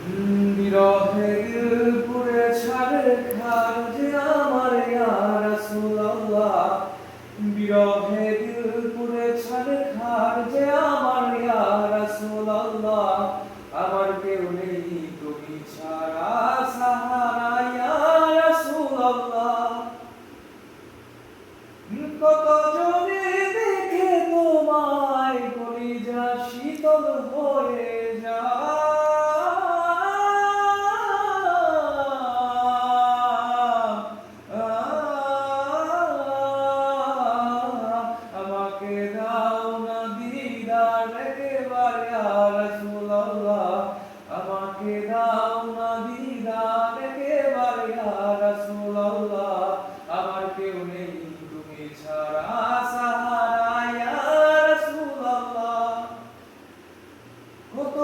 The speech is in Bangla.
বিরহে পুরে ছাড়ে খার যে আমার ইয়া রাসূলুল্লাহ, বিরহে পুরে ছাড়ে খার যে আমার ইয়া রাসূলুল্লাহ, আমার কেউ নেই তুমি ছাড়া সাহারা ইয়া রাসূলুল্লাহ। কত জনে দেখে তোমায় কলিজা শীতল হয়ে আমাকে দাও না দিদার একেবার ইয়া রাসূলুল্লাহ, আমাকে দাও না দিদার একেবার ইয়া রাসূলুল্লাহ, আমার কেউ নেই তুমি ছাড়া সাহারা ইয়া রাসূলুল্লাহ। কত